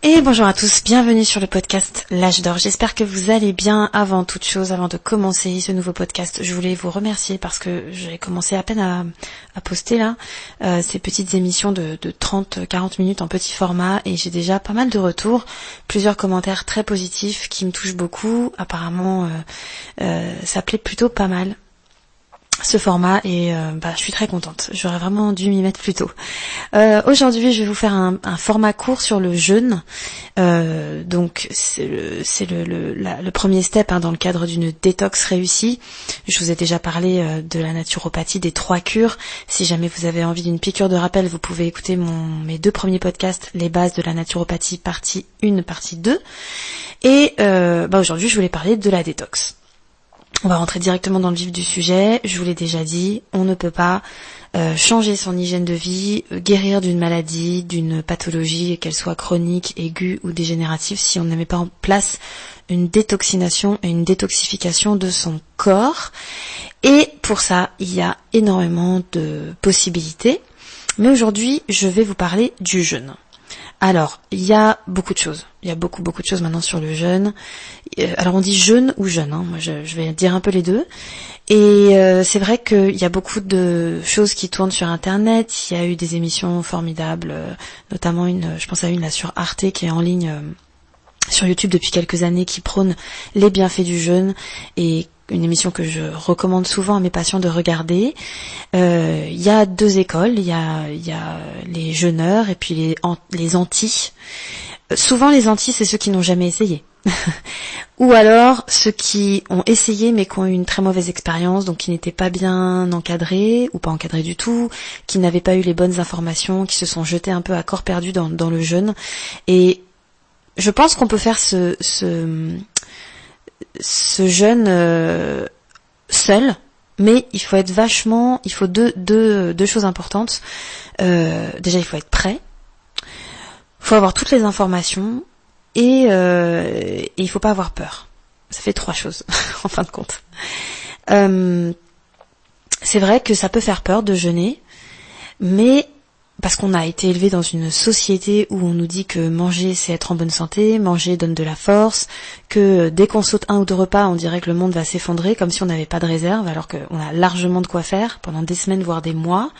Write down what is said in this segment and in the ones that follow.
Et bonjour à tous, bienvenue sur le podcast L'Âge d'Or. J'espère que vous allez bien. Avant toute chose, avant de commencer ce nouveau podcast, je voulais vous remercier parce que j'ai commencé à peine à poster là ces petites émissions de 30-40 minutes en petit format et j'ai déjà pas mal de retours, plusieurs commentaires très positifs qui me touchent beaucoup. Apparemment, ça plaît plutôt pas mal ce format et je suis très contente. J'aurais vraiment dû m'y mettre plus tôt. Aujourd'hui, je vais vous faire un format court sur le jeûne. Donc c'est le premier step dans le cadre d'une détox réussie. Je vous ai déjà parlé de la naturopathie, des 3 cures. Si jamais vous avez envie d'une piqûre de rappel, vous pouvez écouter mes 2 premiers podcasts, les bases de la naturopathie, partie 1, partie 2. Et aujourd'hui, je voulais parler de la détox. On va rentrer directement dans le vif du sujet. Je vous l'ai déjà dit, on ne peut pas changer son hygiène de vie, guérir d'une maladie, d'une pathologie, qu'elle soit chronique, aiguë ou dégénérative, si on ne met pas en place une détoxination et une détoxification de son corps. Et pour ça, il y a énormément de possibilités. Mais aujourd'hui, je vais vous parler du jeûne. Alors, il y a beaucoup de choses. Il y a beaucoup de choses maintenant sur le jeûne. Alors on dit jeûne ou jeûne, moi je vais dire un peu les deux. Et c'est vrai qu'il y a beaucoup de choses qui tournent sur Internet. Il y a eu des émissions formidables, notamment je pense à une là sur Arte qui est en ligne sur YouTube depuis quelques années, qui prône les bienfaits du jeûne et une émission que je recommande souvent à mes patients de regarder. Il y a 2 écoles, il y a les jeûneurs et puis les antis. Souvent les antis, c'est ceux qui n'ont jamais essayé. Ou alors ceux qui ont essayé mais qui ont eu une très mauvaise expérience, donc qui n'étaient pas bien encadrés ou pas encadrés du tout, qui n'avaient pas eu les bonnes informations, qui se sont jetés un peu à corps perdu dans le jeûne. Et je pense qu'on peut faire ce jeûne seul, mais il faut être il faut deux choses importantes. Déjà, il faut être prêt, il faut avoir toutes les informations et il faut pas avoir peur. Ça fait 3 choses en fin de compte. C'est vrai que ça peut faire peur de jeûner, mais parce qu'on a été élevé dans une société où on nous dit que manger c'est être en bonne santé, manger donne de la force, que dès qu'on saute 1 ou 2 repas, on dirait que le monde va s'effondrer comme si on n'avait pas de réserve, alors qu'on a largement de quoi faire pendant des semaines voire des mois.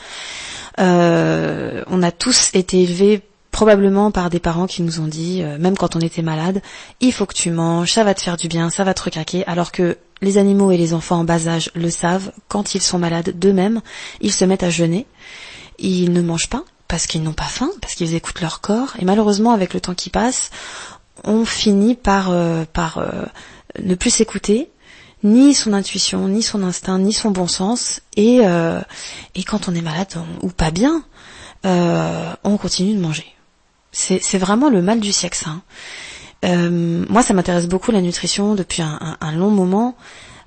On a tous été élevés probablement par des parents qui nous ont dit, même quand on était malade, il faut que tu manges, ça va te faire du bien, ça va te recraquer, alors que les animaux et les enfants en bas âge le savent, quand ils sont malades d'eux-mêmes, ils se mettent à jeûner. Ils ne mangent pas parce qu'ils n'ont pas faim, parce qu'ils écoutent leur corps. Et malheureusement, avec le temps qui passe, on finit par ne plus s'écouter, ni son intuition, ni son instinct, ni son bon sens. Et quand on est malade ou pas bien, on continue de manger. C'est vraiment le mal du siècle, ça. Moi, ça m'intéresse beaucoup la nutrition depuis un long moment.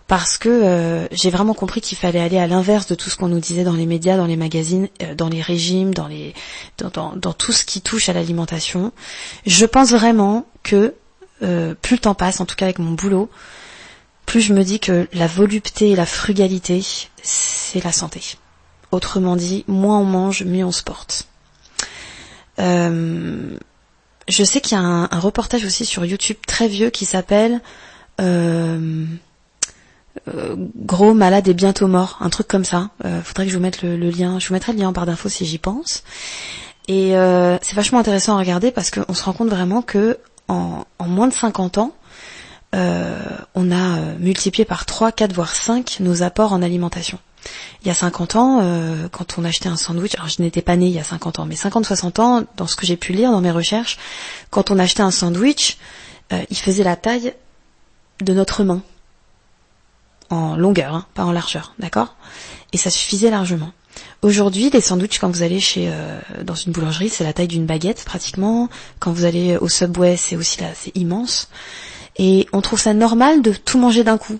Parce que j'ai vraiment compris qu'il fallait aller à l'inverse de tout ce qu'on nous disait dans les médias, dans les magazines, dans les régimes, dans tout ce qui touche à l'alimentation. Je pense vraiment que plus le temps passe, en tout cas avec mon boulot, plus je me dis que la volupté et la frugalité, c'est la santé. Autrement dit, moins on mange, mieux on se porte. Je sais qu'il y a un reportage aussi sur YouTube très vieux qui s'appelle... Gros, malade et bientôt mort, un truc comme ça. Faudrait que je vous mette le lien. Je vous mettrai le lien en barre d'infos si j'y pense. Et c'est vachement intéressant à regarder parce qu'on se rend compte vraiment que en moins de 50 ans, on a multiplié par 3, 4, voire 5 nos apports en alimentation. Il y a 50 ans, quand on achetait un sandwich, alors je n'étais pas née il y a 50 ans, mais 50-60 ans, dans ce que j'ai pu lire dans mes recherches, quand on achetait un sandwich, il faisait la taille de notre main. En longueur, pas en largeur, d'accord ? Et ça suffisait largement. Aujourd'hui, les sandwichs, quand vous allez dans une boulangerie, c'est la taille d'une baguette pratiquement. Quand vous allez au Subway, c'est aussi là, c'est immense. Et on trouve ça normal de tout manger d'un coup.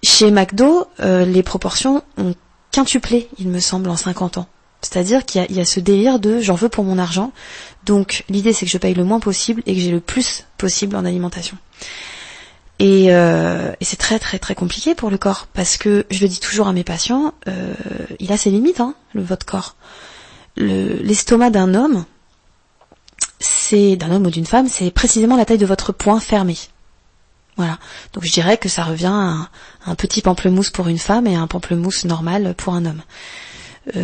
Chez McDo, les proportions ont quintuplé, il me semble, en 50 ans. C'est-à-dire qu'il y a ce délire de j'en veux pour mon argent. Donc l'idée, c'est que je paye le moins possible et que j'ai le plus possible en alimentation. Et c'est très très très compliqué pour le corps, parce que je le dis toujours à mes patients, il a ses limites, votre corps. L'estomac d'un homme, d'un homme ou d'une femme, c'est précisément la taille de votre poing fermé. Voilà. Donc je dirais que ça revient à un petit pamplemousse pour une femme et un pamplemousse normal pour un homme.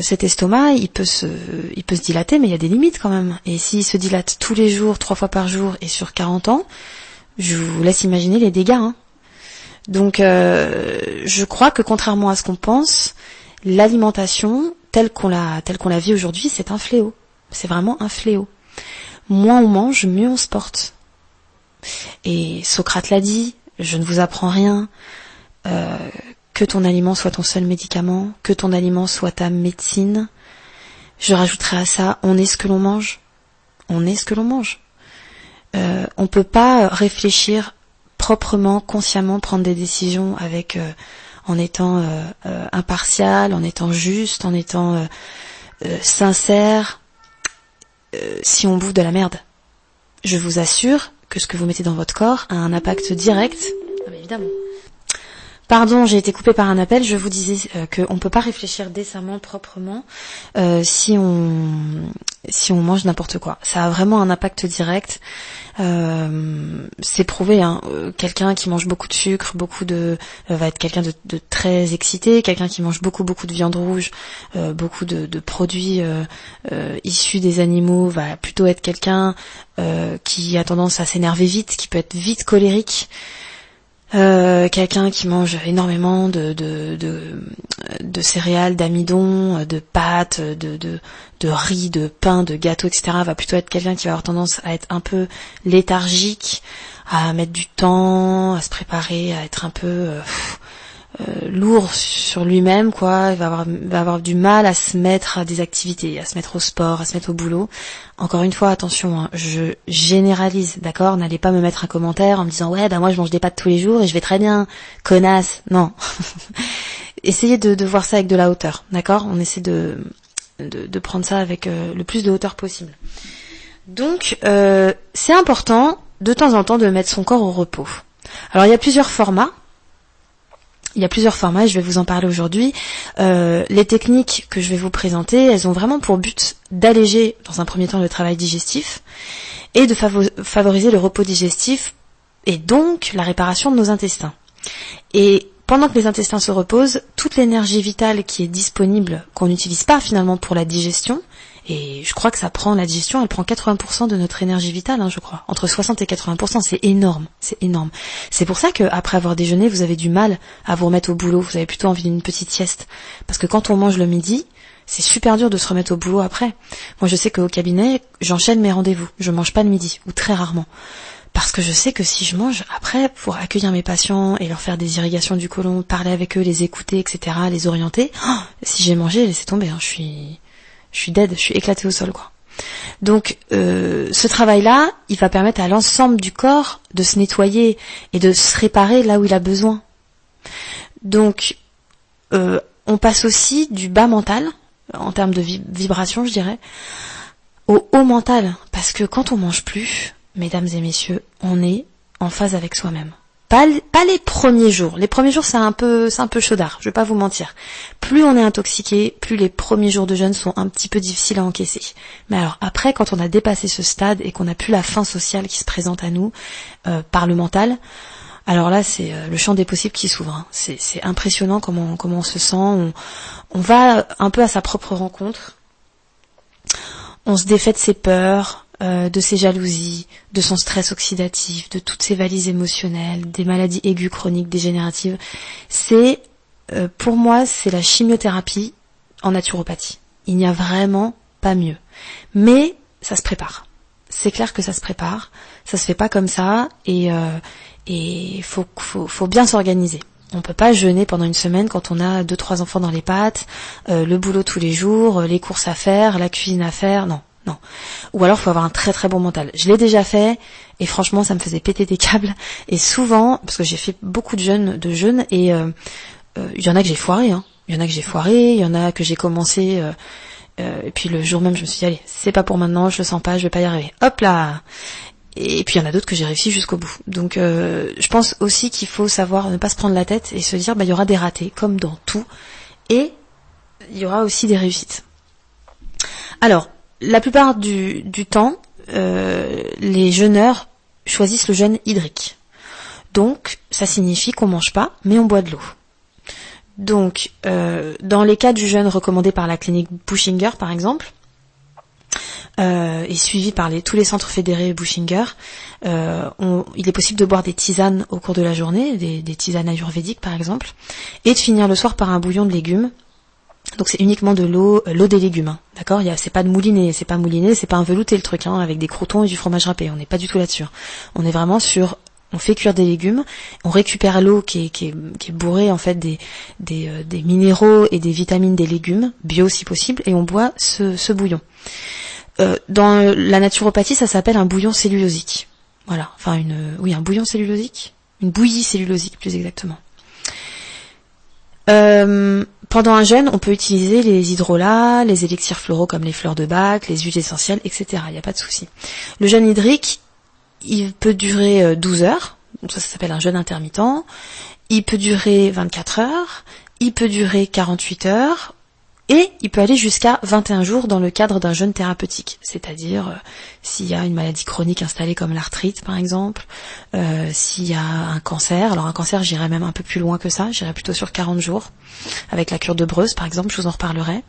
Cet estomac, il peut se dilater, mais il y a des limites quand même. Et s'il se dilate tous les jours, 3 fois par jour et sur 40 ans, je vous laisse imaginer les dégâts. Hein. Donc je crois que contrairement à ce qu'on pense, l'alimentation telle qu'on la vit aujourd'hui, c'est un fléau. C'est vraiment un fléau. Moins on mange, mieux on se porte. Et Socrate l'a dit, je ne vous apprends rien, que ton aliment soit ton seul médicament, que ton aliment soit ta médecine. Je rajouterai à ça, on est ce que l'on mange. On est ce que l'on mange. On peut pas réfléchir proprement, consciemment, prendre des décisions en étant impartial, en étant juste, en étant sincère, si on bouffe de la merde. Je vous assure que ce que vous mettez dans votre corps a un impact direct. Ah mais évidemment. Pardon, j'ai été coupée par un appel. Je vous disais qu'on ne peut pas réfléchir décemment, proprement, si on mange n'importe quoi. Ça a vraiment un impact direct. C'est prouvé. Hein. Quelqu'un qui mange beaucoup de sucre, va être quelqu'un de très excité. Quelqu'un qui mange beaucoup de viande rouge, beaucoup de produits issus des animaux, va plutôt être quelqu'un qui a tendance à s'énerver vite, qui peut être vite colérique. Quelqu'un qui mange énormément de céréales, d'amidon, de pâtes, de riz, de pain, de gâteaux, etc. va plutôt être quelqu'un qui va avoir tendance à être un peu léthargique, à mettre du temps, à se préparer, à être un peu lourd sur lui-même, quoi. Il va avoir du mal à se mettre à des activités, à se mettre au sport, à se mettre au boulot. Encore une fois, attention, hein, je généralise, d'accord? N'allez pas me mettre un commentaire en me disant ouais, moi je mange des pâtes tous les jours et je vais très bien, connasse. Non. Essayez de voir ça avec de la hauteur, d'accord? On essaie de prendre ça avec le plus de hauteur possible. Donc, c'est important de temps en temps de mettre son corps au repos. Alors, il y a plusieurs formats. Et je vais vous en parler aujourd'hui. Les techniques que je vais vous présenter, elles ont vraiment pour but d'alléger, dans un premier temps, le travail digestif et de favoriser le repos digestif et donc la réparation de nos intestins. Et pendant que les intestins se reposent, toute l'énergie vitale qui est disponible, qu'on n'utilise pas finalement pour la digestion, et je crois que la digestion, elle prend 80% de notre énergie vitale, je crois. Entre 60 et 80%, c'est énorme. C'est pour ça qu'après avoir déjeuné, vous avez du mal à vous remettre au boulot. Vous avez plutôt envie d'une petite sieste. Parce que quand on mange le midi, c'est super dur de se remettre au boulot après. Moi, je sais qu'au cabinet, j'enchaîne mes rendez-vous. Je mange pas le midi, ou très rarement. Parce que je sais que si je mange, après, pour accueillir mes patients et leur faire des irrigations du côlon, parler avec eux, les écouter, etc., les orienter, si j'ai mangé, laissez tomber, je suis dead, je suis éclatée au sol, quoi. Donc, ce travail-là, il va permettre à l'ensemble du corps de se nettoyer et de se réparer là où il a besoin. Donc, on passe aussi du bas mental, en termes de vibration, je dirais, au haut mental. Parce que quand on mange plus, mesdames et messieurs, on est en phase avec soi-même. Pas les premiers jours. Les premiers jours, c'est un peu chaudard, je vais pas vous mentir. Plus on est intoxiqué, plus les premiers jours de jeûne sont un petit peu difficiles à encaisser. Mais alors après, quand on a dépassé ce stade et qu'on n'a plus la faim sociale qui se présente à nous par le mental, alors là, c'est le champ des possibles qui s'ouvre. Hein. C'est impressionnant comment on se sent. On va un peu à sa propre rencontre. On se défait de ses peurs, de ses jalousies, de son stress oxydatif, de toutes ses valises émotionnelles, des maladies aiguës chroniques dégénératives. Pour moi, c'est la chimiothérapie en naturopathie. Il n'y a vraiment pas mieux. Mais ça se prépare. C'est clair que ça se prépare. Ça se fait pas comme ça et faut bien s'organiser. On peut pas jeûner pendant une semaine quand on a 2-3 enfants dans les pattes, le boulot tous les jours, les courses à faire, la cuisine à faire. Non. Ou alors faut avoir un très très bon mental. Je l'ai déjà fait et franchement ça me faisait péter des câbles. Et souvent, parce que j'ai fait beaucoup de jeûnes et il y en a que j'ai foiré. Il y en a que j'ai commencé et puis le jour même je me suis dit allez, c'est pas pour maintenant, je le sens pas, je vais pas y arriver. Hop là. Et puis il y en a d'autres que j'ai réussi jusqu'au bout. Donc je pense aussi qu'il faut savoir ne pas se prendre la tête et se dire il y aura des ratés comme dans tout et il y aura aussi des réussites. Alors la plupart du temps, les jeûneurs choisissent le jeûne hydrique. Donc, ça signifie qu'on mange pas, mais on boit de l'eau. Donc, dans les cas du jeûne recommandé par la clinique Bushinger, par exemple, et suivi par tous les centres fédérés Bushinger, il est possible de boire des tisanes au cours de la journée, des tisanes ayurvédiques par exemple, et de finir le soir par un bouillon de légumes. Donc c'est uniquement de l'eau des légumes, hein, d'accord. C'est pas mouliné, c'est pas un velouté le truc, hein, avec des croûtons et du fromage râpé. On n'est pas du tout là-dessus. On est vraiment sur, on fait cuire des légumes, on récupère l'eau qui est bourrée en fait des minéraux et des vitamines des légumes, bio si possible, et on boit ce bouillon. Dans la naturopathie, ça s'appelle un bouillon cellulosique. Voilà, enfin un bouillon cellulosique, une bouillie cellulosique plus exactement. Pendant un jeûne, on peut utiliser les hydrolats, les élixirs floraux comme les fleurs de bac, les huiles essentielles, etc. Il n'y a pas de souci. Le jeûne hydrique, il peut durer 12 heures, donc ça s'appelle un jeûne intermittent. Il peut durer 24 heures, il peut durer 48 heures, et il peut aller jusqu'à 21 jours dans le cadre d'un jeûne thérapeutique, c'est-à-dire s'il y a une maladie chronique installée comme l'arthrite par exemple, s'il y a un cancer. Alors un cancer, j'irais même un peu plus loin que ça, j'irais plutôt sur 40 jours, avec la cure de Breuse par exemple, je vous en reparlerai.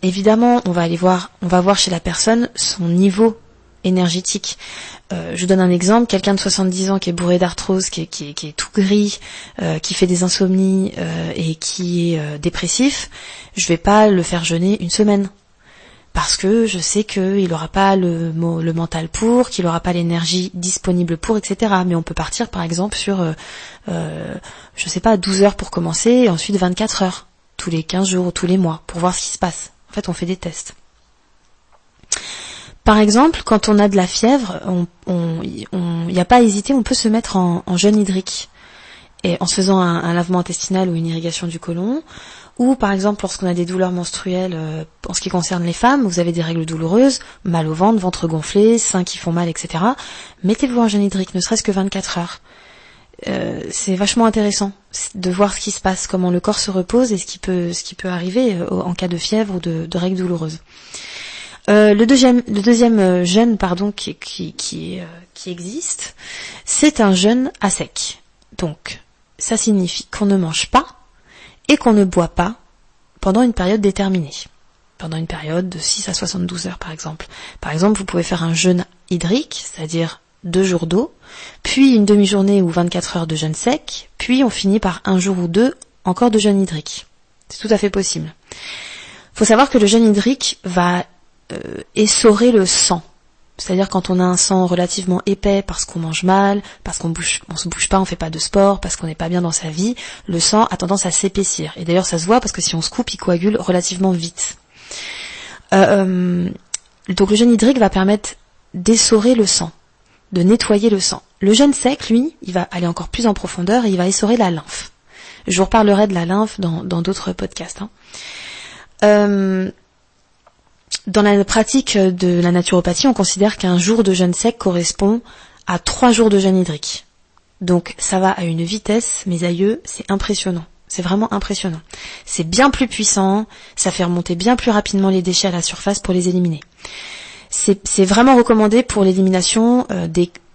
Évidemment, on va voir chez la personne son niveau énergétique. Je vous donne un exemple, quelqu'un de 70 ans qui est bourré d'arthrose, qui est tout gris, qui fait des insomnies et qui est dépressif, je vais pas le faire jeûner une semaine. Parce que je sais qu'il n'aura pas le mental pour, qu'il n'aura pas l'énergie disponible pour, etc. Mais on peut partir par exemple sur, 12 heures pour commencer, et ensuite 24 heures, tous les 15 jours ou tous les mois, pour voir ce qui se passe. En fait, on fait des tests. Par exemple, quand on a de la fièvre, il n'y a pas à hésiter, on peut se mettre en jeûne hydrique, et en se faisant un lavement intestinal ou une irrigation du côlon, ou par exemple lorsqu'on a des douleurs menstruelles, en ce qui concerne les femmes, vous avez des règles douloureuses, mal au ventre, ventre gonflé, seins qui font mal, etc. Mettez-vous en jeûne hydrique, ne serait-ce que 24 heures. C'est vachement intéressant de voir ce qui se passe, comment le corps se repose et ce qui peut arriver en cas de fièvre ou de règles douloureuses. Le deuxième jeûne, qui existe, c'est un jeûne à sec. Donc, ça signifie qu'on ne mange pas et qu'on ne boit pas pendant une période déterminée. Pendant une période de 6 à 72 heures, par exemple. Par exemple, vous pouvez faire un jeûne hydrique, c'est-à-dire 2 jours d'eau, puis une demi-journée ou 24 heures de jeûne sec, puis on finit par 1 jour ou 2 encore de jeûne hydrique. C'est tout à fait possible. Faut savoir que le jeûne hydrique va essorer le sang. C'est-à-dire quand on a un sang relativement épais parce qu'on mange mal, parce on se bouge pas, on fait pas de sport, parce qu'on n'est pas bien dans sa vie, le sang a tendance à s'épaissir. Et d'ailleurs ça se voit parce que si on se coupe, il coagule relativement vite. Donc le jeûne hydrique va permettre d'essorer le sang, de nettoyer le sang. Le jeûne sec, lui, il va aller encore plus en profondeur et il va essorer la lymphe. Je vous reparlerai de la lymphe dans d'autres podcasts. Dans la pratique de la naturopathie, on considère qu'un jour de jeûne sec correspond à 3 jours de jeûne hydrique. Donc ça va à une vitesse, mes aïeux, c'est impressionnant. C'est vraiment impressionnant. C'est bien plus puissant, ça fait remonter bien plus rapidement les déchets à la surface pour les éliminer. C'est vraiment recommandé pour l'élimination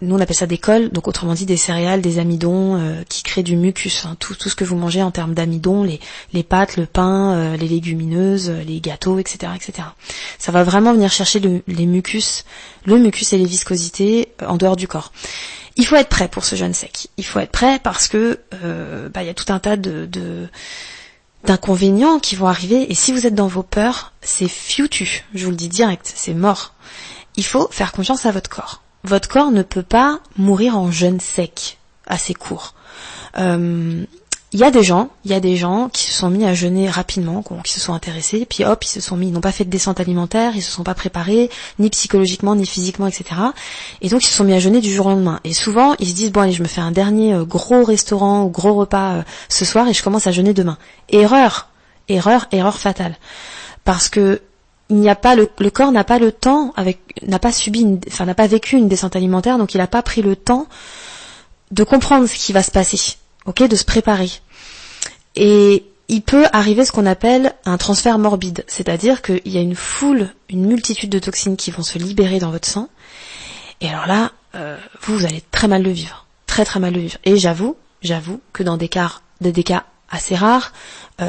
nous on appelle ça des cols, donc autrement dit des céréales, des amidons qui créent du mucus, hein, tout ce que vous mangez en termes d'amidon, les pâtes, le pain, les légumineuses, les gâteaux, etc., etc. Ça va vraiment venir chercher le mucus et les viscosités en dehors du corps. Il faut être prêt pour ce jeûne sec. Il faut être prêt parce que y a tout un tas d'inconvénients qui vont arriver, et si vous êtes dans vos peurs, c'est foutu, je vous le dis direct, c'est mort. Il faut faire confiance à votre corps. Votre corps ne peut pas mourir en jeûne sec, assez court. Il y a des gens qui se sont mis à jeûner rapidement, qui se sont intéressés, puis hop, ils n'ont pas fait de descente alimentaire, ils se sont pas préparés, ni psychologiquement, ni physiquement, etc. Et donc ils se sont mis à jeûner du jour au lendemain. Et souvent, ils se disent, bon allez, je me fais un dernier gros restaurant ou gros repas ce soir et je commence à jeûner demain. Erreur fatale. Parce que le corps n'a pas le temps, n'a pas vécu une descente alimentaire, donc il n'a pas pris le temps de comprendre ce qui va se passer, de se préparer. Et il peut arriver ce qu'on appelle un transfert morbide, c'est-à-dire qu'il y a une multitude de toxines qui vont se libérer dans votre sang, et alors là, vous allez très mal le vivre, très très mal le vivre. Et j'avoue que dans des cas assez rares,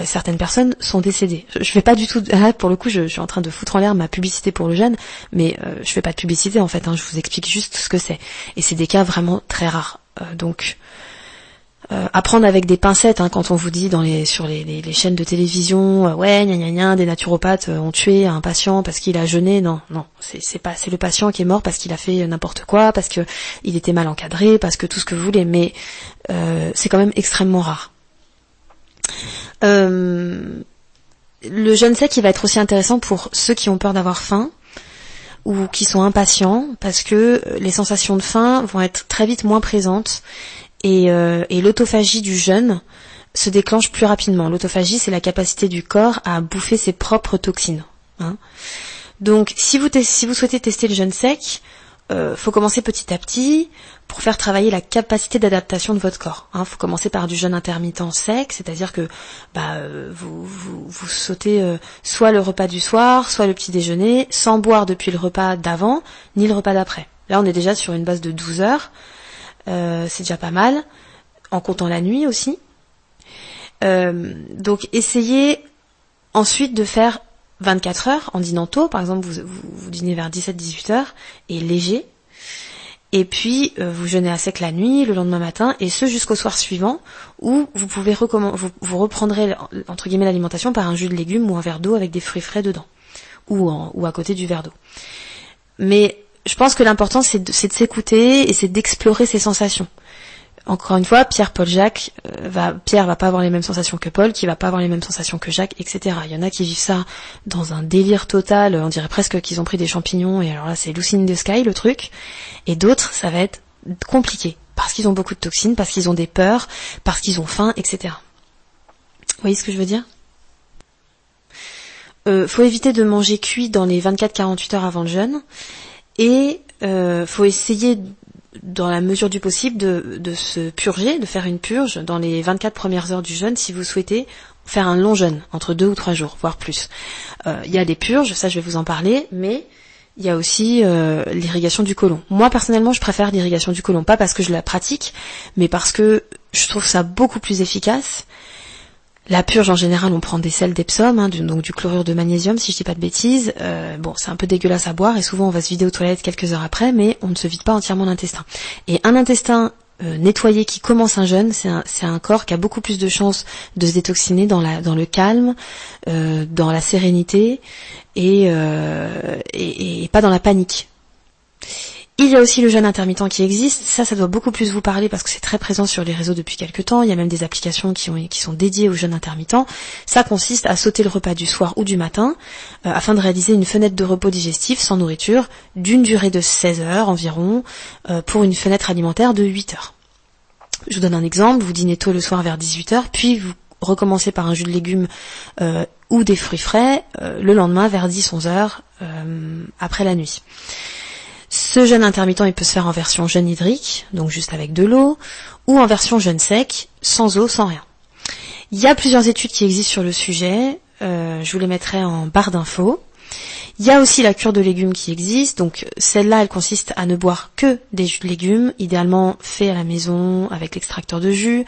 certaines personnes sont décédées. Je fais pas du tout, là pour le coup je suis en train de foutre en l'air ma publicité pour le jeûne, mais je fais pas de publicité en fait, je vous explique juste ce que c'est. Et c'est des cas vraiment très rares. Donc à prendre avec des pincettes quand on vous dit sur les chaînes de télévision ouais gna gna gna, des naturopathes ont tué un patient parce qu'il a jeûné. Non, c'est le patient qui est mort parce qu'il a fait n'importe quoi, parce que il était mal encadré, parce que tout ce que vous voulez, mais c'est quand même extrêmement rare. Le jeûne sec, il va être aussi intéressant pour ceux qui ont peur d'avoir faim ou qui sont impatients, parce que les sensations de faim vont être très vite moins présentes. Et l'autophagie du jeûne se déclenche plus rapidement. L'autophagie, c'est la capacité du corps à bouffer ses propres toxines. Donc, si vous souhaitez tester le jeûne sec, faut commencer petit à petit pour faire travailler la capacité d'adaptation de votre corps. Faut commencer par du jeûne intermittent sec, c'est-à-dire que vous sautez soit le repas du soir, soit le petit déjeuner, sans boire depuis le repas d'avant, ni le repas d'après. Là, on est déjà sur une base de 12 heures. C'est déjà pas mal, en comptant la nuit aussi. Donc essayez ensuite de faire 24 heures en dînant tôt, par exemple vous dînez vers 17-18 heures et léger, et puis vous jeûnez à sec la nuit, le lendemain matin, et ce jusqu'au soir suivant, où vous pouvez vous reprendrez entre guillemets l'alimentation par un jus de légumes ou un verre d'eau avec des fruits frais dedans, ou à côté du verre d'eau. Mais je pense que l'important c'est de s'écouter et c'est d'explorer ses sensations. Encore une fois, Pierre va pas avoir les mêmes sensations que Paul, qui va pas avoir les mêmes sensations que Jacques, etc. Il y en a qui vivent ça dans un délire total, on dirait presque qu'ils ont pris des champignons, et alors là c'est Lucy in the Sky le truc, et d'autres ça va être compliqué, parce qu'ils ont beaucoup de toxines, parce qu'ils ont des peurs, parce qu'ils ont faim, etc. Vous voyez ce que je veux dire ? Faut éviter de manger cuit dans les 24-48 heures avant le jeûne, et faut essayer dans la mesure du possible de se purger, de faire une purge dans les 24 premières heures du jeûne si vous souhaitez faire un long jeûne, entre 2 ou 3 jours, voire plus. Il y a des purges, ça je vais vous en parler, mais il y a aussi l'irrigation du côlon. Moi personnellement je préfère l'irrigation du côlon, pas parce que je la pratique, mais parce que je trouve ça beaucoup plus efficace. La purge, en général, on prend des sels d'Epsom, donc du chlorure de magnésium, si je dis pas de bêtises. C'est un peu dégueulasse à boire, et souvent on va se vider aux toilettes quelques heures après, mais on ne se vide pas entièrement l'intestin. Et un intestin nettoyé qui commence un jeûne, c'est un corps qui a beaucoup plus de chances de se détoxiner dans le calme, dans la sérénité, et pas dans la panique. Il y a aussi le jeûne intermittent qui existe, ça doit beaucoup plus vous parler parce que c'est très présent sur les réseaux depuis quelques temps, il y a même des applications qui sont dédiées au jeûne intermittent. Ça consiste à sauter le repas du soir ou du matin afin de réaliser une fenêtre de repos digestif sans nourriture d'une durée de 16 heures environ pour une fenêtre alimentaire de 8 heures. Je vous donne un exemple, vous dînez tôt le soir vers 18 heures, puis vous recommencez par un jus de légumes ou des fruits frais le lendemain vers 10-11 heures après la nuit. Ce jeûne intermittent, il peut se faire en version jeûne hydrique, donc juste avec de l'eau, ou en version jeûne sec, sans eau, sans rien. Il y a plusieurs études qui existent sur le sujet, je vous les mettrai en barre d'infos. Il y a aussi la cure de légumes qui existe, donc celle-là, elle consiste à ne boire que des jus de légumes, idéalement faits à la maison avec l'extracteur de jus,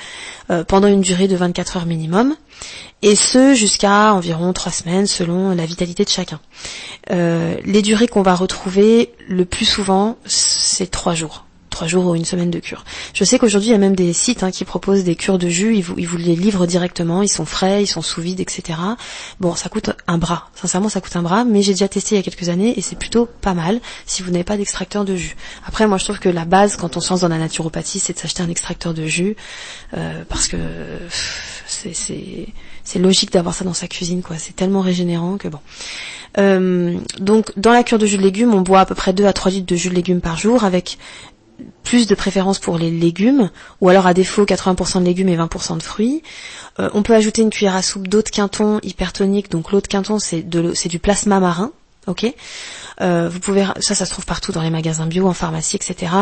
pendant une durée de 24 heures minimum, et ce jusqu'à environ 3 semaines selon la vitalité de chacun. Les durées qu'on va retrouver le plus souvent, c'est 3 jours. 3 jours ou une semaine de cure. Je sais qu'aujourd'hui, il y a même des sites qui proposent des cures de jus, ils vous les livrent directement, ils sont frais, ils sont sous vide, etc. Bon, ça coûte un bras. Sincèrement, ça coûte un bras, mais j'ai déjà testé il y a quelques années et c'est plutôt pas mal si vous n'avez pas d'extracteur de jus. Après, moi, je trouve que la base, quand on se lance dans la naturopathie, c'est de s'acheter un extracteur de jus, parce que c'est logique d'avoir ça dans sa cuisine, quoi. C'est tellement régénérant que bon. Donc, dans la cure de jus de légumes, on boit à peu près 2 à 3 litres de jus de légumes par jour, avec plus de préférence pour les légumes, ou alors à défaut 80% de légumes et 20% de fruits. On peut ajouter une cuillère à soupe d'eau de Quinton hypertonique, donc l'eau de Quinton c'est du plasma marin, ok. Vous pouvez, ça se trouve partout dans les magasins bio, en pharmacie, etc.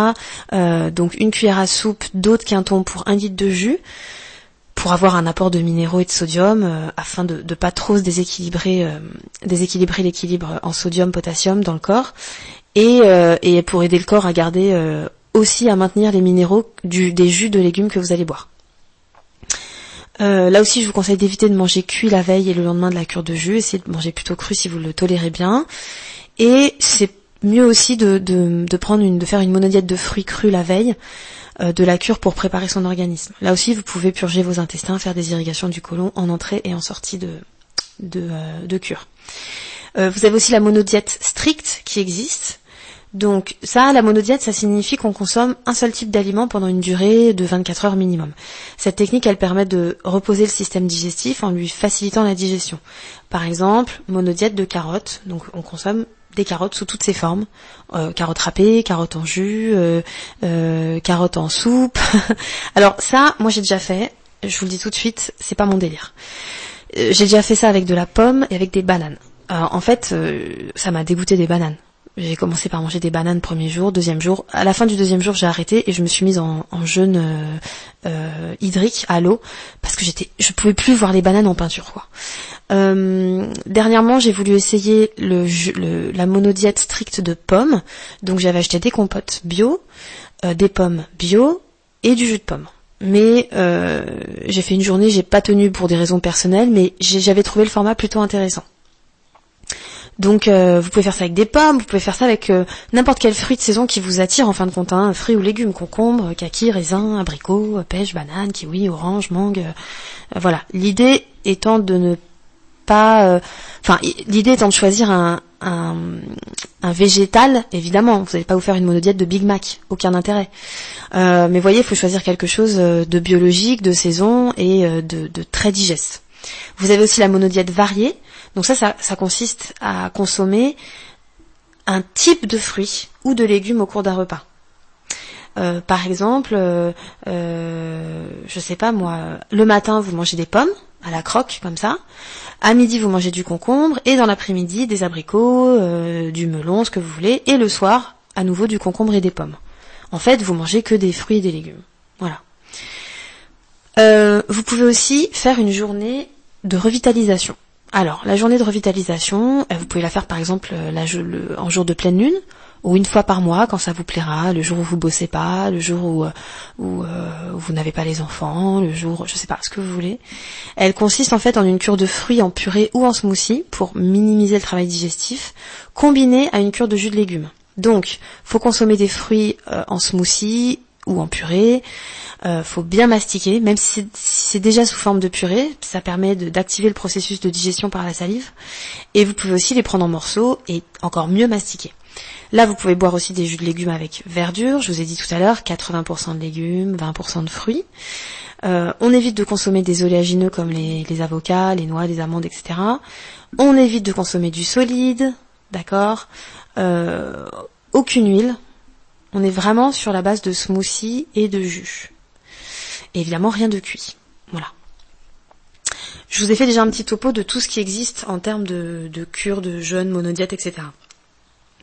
Donc une cuillère à soupe d'eau de Quinton pour 1 litre de jus. pour avoir un apport de minéraux et de sodium, afin de pas trop se déséquilibrer l'équilibre en sodium, potassium dans le corps, et pour aider le corps à garder aussi à maintenir les minéraux des jus de légumes que vous allez boire. Là aussi, je vous conseille d'éviter de manger cuit la veille et le lendemain de la cure de jus. Essayez de manger plutôt cru si vous le tolérez bien. Et c'est mieux aussi de faire une monodiète de fruits crus la veille de la cure pour préparer son organisme. Là aussi, vous pouvez purger vos intestins, faire des irrigations du côlon en entrée et en sortie de cure. Vous avez aussi la monodiète stricte qui existe. Donc ça, la monodiète, ça signifie qu'on consomme un seul type d'aliment pendant une durée de 24 heures minimum. Cette technique, elle permet de reposer le système digestif en lui facilitant la digestion. Par exemple, monodiète de carottes, donc on consomme des carottes sous toutes ses formes, carottes râpées, carottes en jus, carottes en soupe. Alors ça, moi j'ai déjà fait, je vous le dis tout de suite, c'est pas mon délire. J'ai déjà fait ça avec de la pomme et avec des bananes. En fait, ça m'a dégoûté des bananes. J'ai commencé par manger des bananes premier jour, deuxième jour. À la fin du deuxième jour, j'ai arrêté et je me suis mise en jeûne hydrique à l'eau parce que je pouvais plus voir les bananes en peinture, quoi. Dernièrement, j'ai voulu essayer la monodiète stricte de pommes. Donc j'avais acheté des compotes bio, des pommes bio et du jus de pomme. Mais j'ai fait une journée, j'ai pas tenu pour des raisons personnelles, mais j'avais trouvé le format plutôt intéressant. Donc vous pouvez faire ça avec des pommes, vous pouvez faire ça avec n'importe quel fruit de saison qui vous attire en fin de compte, hein, fruits ou légumes, concombre, kaki, raisin, abricot, pêche, banane, kiwi, orange, mangue. Voilà. L'idée étant de ne pas, l'idée étant de choisir un végétal, évidemment. Vous n'allez pas vous faire une monodiète de Big Mac, aucun intérêt. Mais voyez, il faut choisir quelque chose de biologique, de saison et de très digeste. Vous avez aussi la monodiète variée. Donc ça consiste à consommer un type de fruits ou de légumes au cours d'un repas. Par exemple, je sais pas moi, le matin vous mangez des pommes à la croque comme ça, à midi vous mangez du concombre et dans l'après-midi des abricots, du melon, ce que vous voulez, et le soir à nouveau du concombre et des pommes. En fait, vous mangez que des fruits et des légumes. Voilà. Vous pouvez aussi faire une journée de revitalisation. Alors, la journée de revitalisation, vous pouvez la faire par exemple en jour de pleine lune, ou une fois par mois quand ça vous plaira, le jour où vous bossez pas, le jour où vous n'avez pas les enfants, le jour, je sais pas, ce que vous voulez. Elle consiste en fait en une cure de fruits en purée ou en smoothie pour minimiser le travail digestif, combinée à une cure de jus de légumes. Donc, faut consommer des fruits en smoothie ou en purée. Faut bien mastiquer, même si c'est déjà sous forme de purée, ça permet d'activer le processus de digestion par la salive. Et vous pouvez aussi les prendre en morceaux et encore mieux mastiquer. Là, vous pouvez boire aussi des jus de légumes avec verdure. Je vous ai dit tout à l'heure, 80% de légumes, 20% de fruits. On évite de consommer des oléagineux comme les avocats, les noix, les amandes, etc. On évite de consommer du solide, d'accord. Aucune huile. On est vraiment sur la base de smoothie et de jus. Et évidemment, rien de cuit. Voilà. Je vous ai fait déjà un petit topo de tout ce qui existe en termes de cure, de jeûne, monodiète, etc.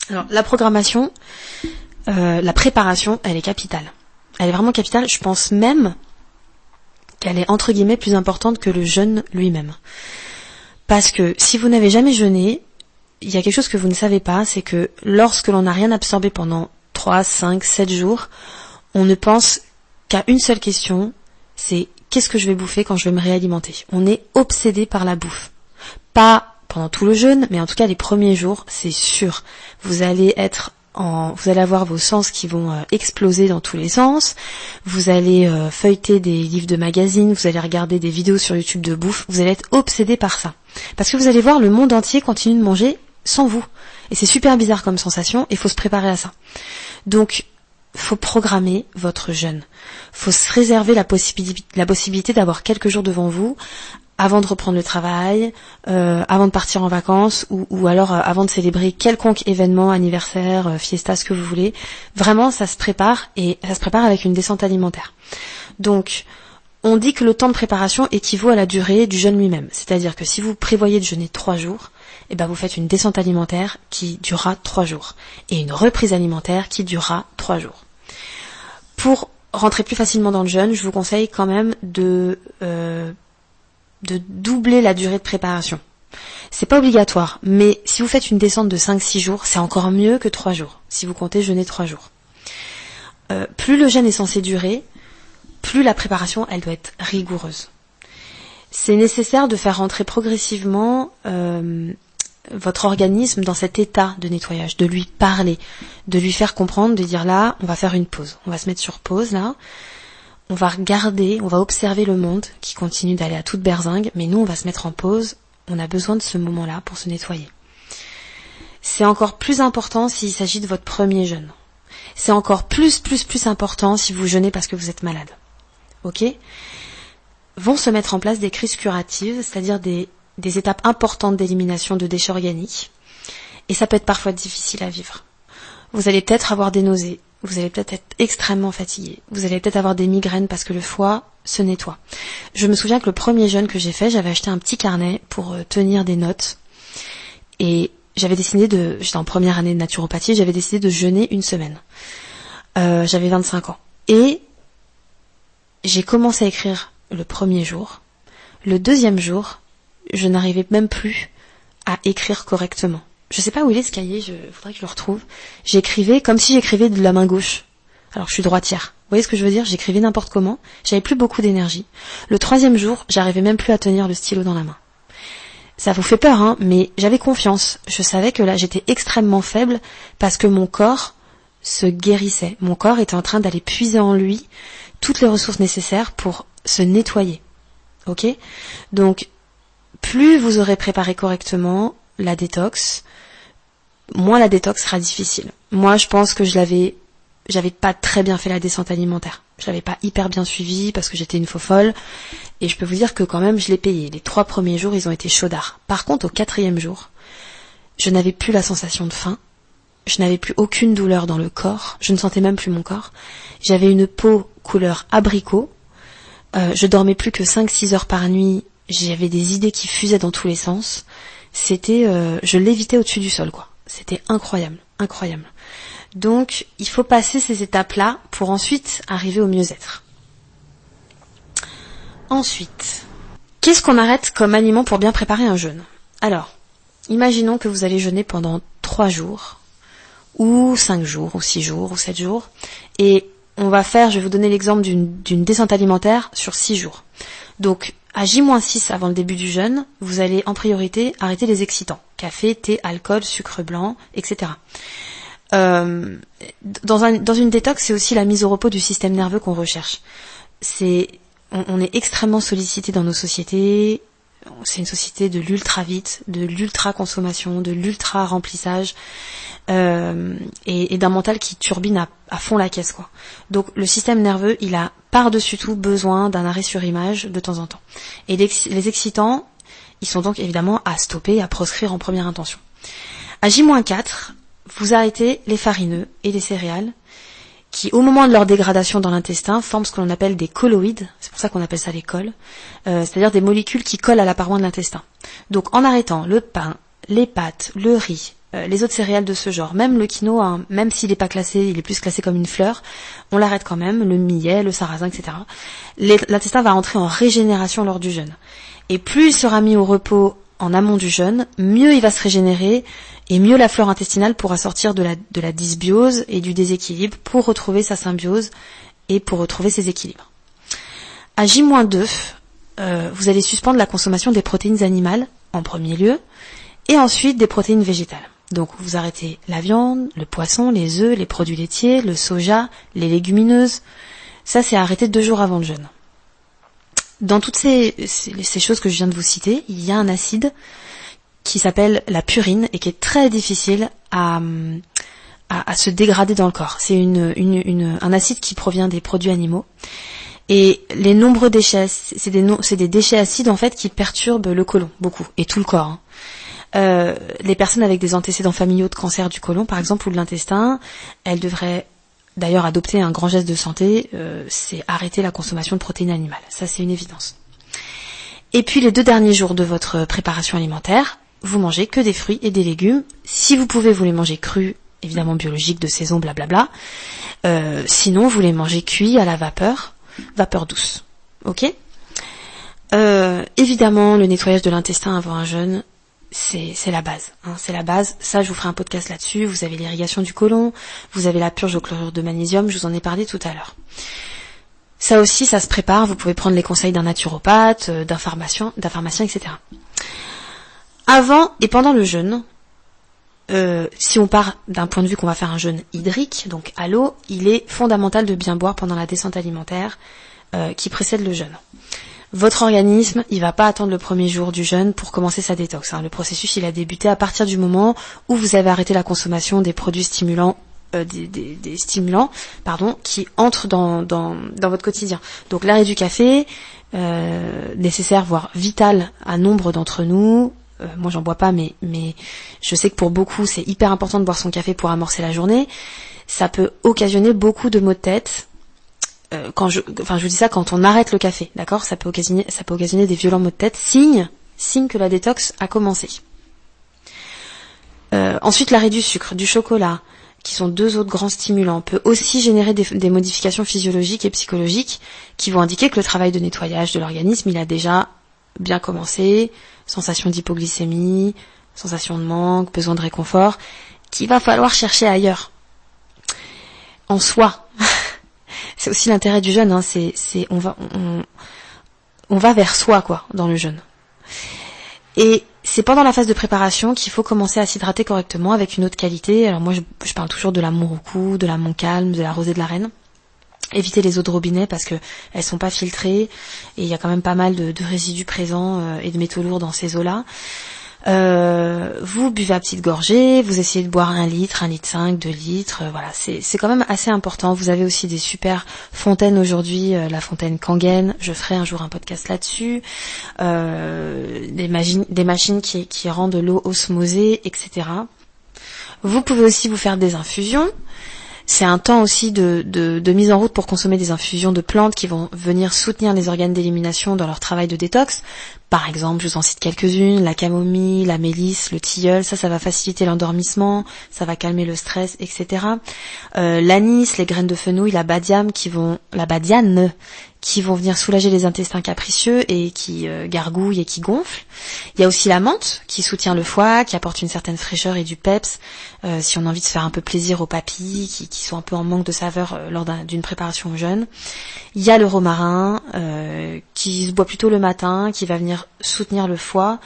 Alors, la programmation, la préparation, elle est capitale. Elle est vraiment capitale. Je pense même qu'elle est, entre guillemets, plus importante que le jeûne lui-même. Parce que si vous n'avez jamais jeûné, il y a quelque chose que vous ne savez pas, c'est que lorsque l'on n'a rien absorbé pendant 3, 5, 7 jours, on ne pense qu'à une seule question, c'est qu'est-ce que je vais bouffer quand je vais me réalimenter. On est obsédé par la bouffe. Pas pendant tout le jeûne, mais en tout cas les premiers jours, c'est sûr. Vous allez avoir vos sens qui vont exploser dans tous les sens. Vous allez feuilleter des livres de magazines, vous allez regarder des vidéos sur YouTube de bouffe. Vous allez être obsédé par ça. Parce que vous allez voir le monde entier continue de manger sans vous. Et c'est super bizarre comme sensation, et il faut se préparer à ça. Donc, faut programmer votre jeûne. Faut se réserver la possibilité d'avoir quelques jours devant vous avant de reprendre le travail, avant de partir en vacances ou alors avant de célébrer quelconque événement, anniversaire, fiesta, ce que vous voulez. Vraiment, ça se prépare et ça se prépare avec une descente alimentaire. Donc, on dit que le temps de préparation équivaut à la durée du jeûne lui-même. C'est-à-dire que si vous prévoyez de jeûner 3 jours, eh ben vous faites une descente alimentaire qui durera 3 jours et une reprise alimentaire qui durera 3 jours. Pour rentrer plus facilement dans le jeûne, je vous conseille quand même de doubler la durée de préparation. C'est pas obligatoire, mais si vous faites une descente de 5-6 jours, c'est encore mieux que 3 jours, si vous comptez jeûner 3 jours. Plus le jeûne est censé durer, plus la préparation, elle doit être rigoureuse. C'est nécessaire de faire rentrer progressivement votre organisme dans cet état de nettoyage, de lui parler, de lui faire comprendre, de dire là, on va faire une pause, on va se mettre sur pause là, on va regarder, on va observer le monde qui continue d'aller à toute berzingue, mais nous on va se mettre en pause, on a besoin de ce moment-là pour se nettoyer. C'est encore plus important s'il s'agit de votre premier jeûne. C'est encore plus important si vous jeûnez parce que vous êtes malade. Ok ? Vont se mettre en place des crises curatives, c'est-à-dire des étapes importantes d'élimination de déchets organiques. Et ça peut être parfois difficile à vivre. Vous allez peut-être avoir des nausées, vous allez peut-être être extrêmement fatigué, vous allez peut-être avoir des migraines parce que le foie se nettoie. Je me souviens que le premier jeûne que j'ai fait, j'avais acheté un petit carnet pour tenir des notes. Et j'étais en première année de naturopathie, j'avais décidé de jeûner une semaine. J'avais 25 ans. Et j'ai commencé à écrire le premier jour. Le deuxième jour, je n'arrivais même plus à écrire correctement. Je sais pas où il est ce cahier, faudrait que je le retrouve. J'écrivais comme si j'écrivais de la main gauche. Alors je suis droitière. Vous voyez ce que je veux dire ? J'écrivais n'importe comment. J'avais plus beaucoup d'énergie. Le troisième jour, j'arrivais même plus à tenir le stylo dans la main. Ça vous fait peur, hein, mais j'avais confiance. Je savais que là, j'étais extrêmement faible parce que mon corps se guérissait. Mon corps était en train d'aller puiser en lui toutes les ressources nécessaires pour se nettoyer. Ok ? Donc, plus vous aurez préparé correctement la détox, moins la détox sera difficile. Moi, je pense que j'avais pas très bien fait la descente alimentaire. Je l'avais pas hyper bien suivie parce que j'étais une faux folle. Et je peux vous dire que quand même, je l'ai payé. Les 3 premiers jours, ils ont été chaudards. Par contre, au 4e jour, je n'avais plus la sensation de faim. Je n'avais plus aucune douleur dans le corps. Je ne sentais même plus mon corps. J'avais une peau couleur abricot. Je dormais plus que 5-6 heures par nuit. J'avais des idées qui fusaient dans tous les sens. Je lévitais au-dessus du sol, quoi. C'était incroyable, incroyable. Donc, il faut passer ces étapes-là pour ensuite arriver au mieux-être. Ensuite, qu'est-ce qu'on arrête comme aliment pour bien préparer un jeûne ? Alors, imaginons que vous allez jeûner pendant 3 jours, ou 5 jours, ou 6 jours, ou 7 jours, et je vais vous donner l'exemple d'une descente alimentaire sur 6 jours. Donc, à J-6 avant le début du jeûne, vous allez en priorité arrêter les excitants. Café, thé, alcool, sucre blanc, etc. Dans une détox, c'est aussi la mise au repos du système nerveux qu'on recherche. On est extrêmement sollicité dans nos sociétés. C'est une société de l'ultra vite, de l'ultra consommation, de l'ultra remplissage, et d'un mental qui turbine à fond la caisse, quoi. Donc le système nerveux, il a par-dessus tout besoin d'un arrêt sur image de temps en temps. Et les excitants, ils sont donc évidemment à stopper, à proscrire en première intention. À J-4, vous arrêtez les farineux et les céréales qui, au moment de leur dégradation dans l'intestin, forment ce que l'on appelle des colloïdes, c'est pour ça qu'on appelle ça les cols, c'est-à-dire des molécules qui collent à la paroi de l'intestin. Donc en arrêtant le pain, les pâtes, le riz, les autres céréales de ce genre, même le quinoa, hein, même s'il n'est pas classé, il est plus classé comme une fleur, on l'arrête quand même, le millet, le sarrasin, etc. L'intestin va entrer en régénération lors du jeûne. Et plus il sera mis au repos en amont du jeûne, mieux il va se régénérer, et mieux la flore intestinale pourra sortir de la dysbiose et du déséquilibre pour retrouver sa symbiose et pour retrouver ses équilibres. À J-2, vous allez suspendre la consommation des protéines animales, en premier lieu, et ensuite des protéines végétales. Donc vous arrêtez la viande, le poisson, les œufs, les produits laitiers, le soja, les légumineuses. Ça, c'est arrêté 2 jours avant le jeûne. Dans toutes ces choses que je viens de vous citer, il y a un acide qui s'appelle la purine et qui est très difficile à se dégrader dans le corps. C'est un acide qui provient des produits animaux. Et les nombreux déchets, c'est des déchets acides en fait qui perturbent le côlon, beaucoup, et tout le corps. Les personnes avec des antécédents familiaux de cancer du côlon, par exemple, ou de l'intestin, elles devraient d'ailleurs adopter un grand geste de santé, c'est arrêter la consommation de protéines animales. Ça, c'est une évidence. Et puis les 2 derniers jours de votre préparation alimentaire, vous mangez que des fruits et des légumes. Si vous pouvez, vous les mangez crus, évidemment biologiques, de saison, blablabla. Sinon, vous les mangez cuits à la vapeur douce. Ok ? Évidemment, le nettoyage de l'intestin avant un jeûne, c'est la base. C'est la base. Ça, je vous ferai un podcast là-dessus. Vous avez l'irrigation du côlon, vous avez la purge au chlorure de magnésium, je vous en ai parlé tout à l'heure. Ça aussi, ça se prépare. Vous pouvez prendre les conseils d'un naturopathe, d'un pharmacien, etc. Avant et pendant le jeûne, si on part d'un point de vue qu'on va faire un jeûne hydrique, donc à l'eau, il est fondamental de bien boire pendant la descente alimentaire qui précède le jeûne. Votre organisme, il va pas attendre le premier jour du jeûne pour commencer sa détox. Le processus, il a débuté à partir du moment où vous avez arrêté la consommation des produits stimulants, des stimulants, qui entrent dans votre quotidien. Donc l'arrêt du café, nécessaire, voire vital à nombre d'entre nous. Moi, j'en bois pas, mais je sais que pour beaucoup, c'est hyper important de boire son café pour amorcer la journée. Ça peut occasionner beaucoup de maux de tête. Je vous dis ça quand on arrête le café, d'accord ? Ça peut occasionner des violents maux de tête, signe que la détox a commencé. Ensuite, l'arrêt du sucre, du chocolat, qui sont deux autres grands stimulants, peut aussi générer des modifications physiologiques et psychologiques qui vont indiquer que le travail de nettoyage de l'organisme, il a déjà bien commencé, sensation d'hypoglycémie, sensation de manque, besoin de réconfort, qu'il va falloir chercher ailleurs. En soi. C'est aussi l'intérêt du jeûne, on va vers soi, quoi, dans le jeûne. Et c'est pendant la phase de préparation qu'il faut commencer à s'hydrater correctement avec une eau de qualité. Alors moi, je parle toujours de la Montroucou, de la Montcalm, de la Rosée de la Reine. Évitez les eaux de robinet parce que elles sont pas filtrées et il y a quand même pas mal de résidus présents et de métaux lourds dans ces eaux-là. Vous buvez à petite gorgée, vous essayez de boire 1 litre, 1,5 litre, 2 litres, voilà, c'est quand même assez important. Vous avez aussi des super fontaines aujourd'hui, la fontaine Kangen, je ferai un jour un podcast là-dessus, des machines qui rendent l'eau osmosée, etc. Vous pouvez aussi vous faire des infusions. C'est un temps aussi de mise en route pour consommer des infusions de plantes qui vont venir soutenir les organes d'élimination dans leur travail de détox. Par exemple, je vous en cite quelques-unes, la camomille, la mélisse, le tilleul, ça va faciliter l'endormissement, ça va calmer le stress, etc. L'anis, les graines de fenouil, la badiane qui vont venir soulager les intestins capricieux et qui gargouillent et qui gonflent. Il y a aussi la menthe qui soutient le foie, qui apporte une certaine fraîcheur et du peps si on a envie de se faire un peu plaisir aux papilles qui sont un peu en manque de saveur lors d'une préparation au jeûne. Il y a le romarin qui se boit plutôt le matin, qui va venir soutenir le foie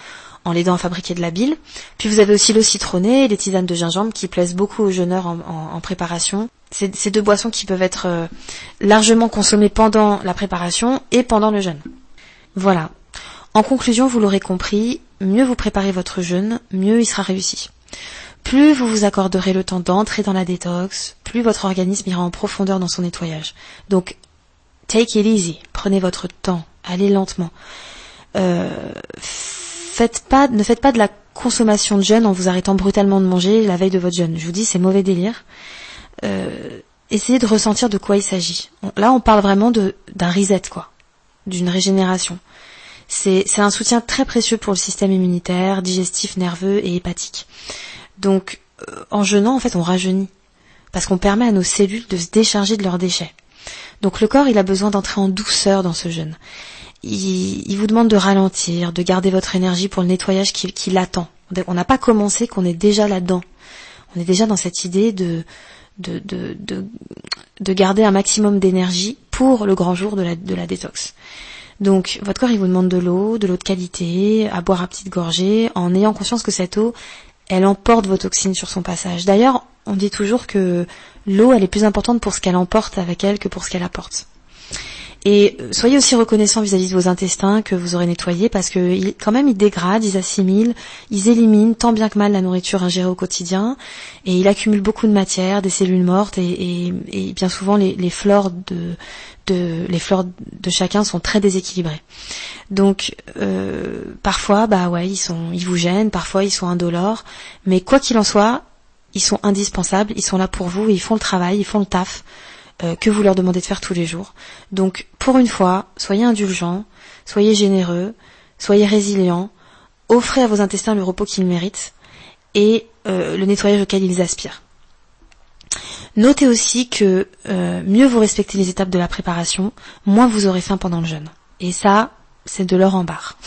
en l'aidant à fabriquer de la bile. Puis vous avez aussi l'eau citronnée et les tisanes de gingembre qui plaisent beaucoup aux jeûneurs en préparation. C'est deux boissons qui peuvent être largement consommées pendant la préparation et pendant le jeûne. Voilà. En conclusion, vous l'aurez compris, mieux vous préparez votre jeûne, mieux il sera réussi. Plus vous vous accorderez le temps d'entrer dans la détox, plus votre organisme ira en profondeur dans son nettoyage. Donc, take it easy, prenez votre temps, allez lentement. Ne faites pas de la consommation de jeûne en vous arrêtant brutalement de manger la veille de votre jeûne. Je vous dis, c'est mauvais délire. Essayez de ressentir de quoi il s'agit. Là, on parle vraiment d'un reset, quoi, d'une régénération. C'est un soutien très précieux pour le système immunitaire, digestif, nerveux et hépatique. Donc, en jeûnant, en fait, on rajeunit parce qu'on permet à nos cellules de se décharger de leurs déchets. Donc, le corps, il a besoin d'entrer en douceur dans ce jeûne. Il vous demande de ralentir, de garder votre énergie pour le nettoyage qui l'attend. On n'a pas commencé qu'on est déjà là-dedans. On est déjà dans cette idée de garder un maximum d'énergie pour le grand jour de la détox. Donc, votre corps, il vous demande de l'eau de qualité, à boire à petites gorgées, en ayant conscience que cette eau, elle emporte vos toxines sur son passage. D'ailleurs, on dit toujours que l'eau, elle est plus importante pour ce qu'elle emporte avec elle que pour ce qu'elle apporte. Et soyez aussi reconnaissants vis-à-vis de vos intestins que vous aurez nettoyés parce que quand même ils dégradent, ils assimilent, ils éliminent tant bien que mal la nourriture ingérée au quotidien et ils accumulent beaucoup de matière, des cellules mortes et bien souvent les flores de chacun sont très déséquilibrées. Donc parfois ils vous gênent, parfois ils sont indolores, mais quoi qu'il en soit, ils sont indispensables, ils sont là pour vous, et ils font le travail, ils font le taf. Que vous leur demandez de faire tous les jours. Donc, pour une fois, soyez indulgents, soyez généreux, soyez résilients, offrez à vos intestins le repos qu'ils méritent et le nettoyage auquel ils aspirent. Notez aussi que mieux vous respectez les étapes de la préparation, moins vous aurez faim pendant le jeûne. Et ça, c'est de l'or en barre.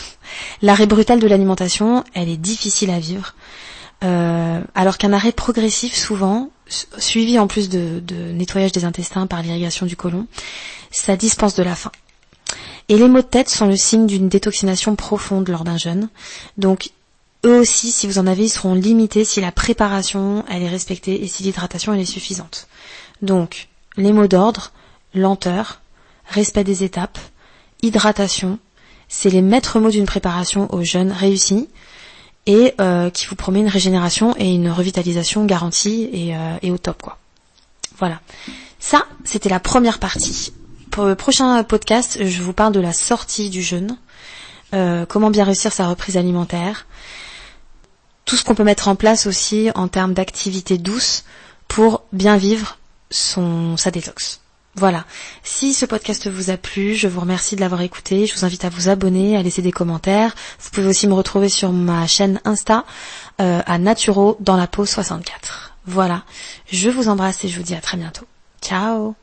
L'arrêt brutal de l'alimentation, elle est difficile à vivre. Alors qu'un arrêt progressif, souvent, suivi en plus de nettoyage des intestins par l'irrigation du côlon, ça dispense de la faim. Et les maux de tête sont le signe d'une détoxination profonde lors d'un jeûne. Donc, eux aussi, si vous en avez, ils seront limités si la préparation, elle est respectée et si l'hydratation, elle est suffisante. Donc, les mots d'ordre, lenteur, respect des étapes, hydratation, c'est les maîtres mots d'une préparation au jeûne réussi et qui vous promet une régénération et une revitalisation garantie et au top, quoi. Voilà. Ça, c'était la première partie. Pour le prochain podcast, je vous parle de la sortie du jeûne, comment bien réussir sa reprise alimentaire, tout ce qu'on peut mettre en place aussi en termes d'activité douce pour bien vivre sa détox. Voilà. Si ce podcast vous a plu, je vous remercie de l'avoir écouté. Je vous invite à vous abonner, à laisser des commentaires. Vous pouvez aussi me retrouver sur ma chaîne Insta à Naturo dans la peau 64. Voilà. Je vous embrasse et je vous dis à très bientôt. Ciao.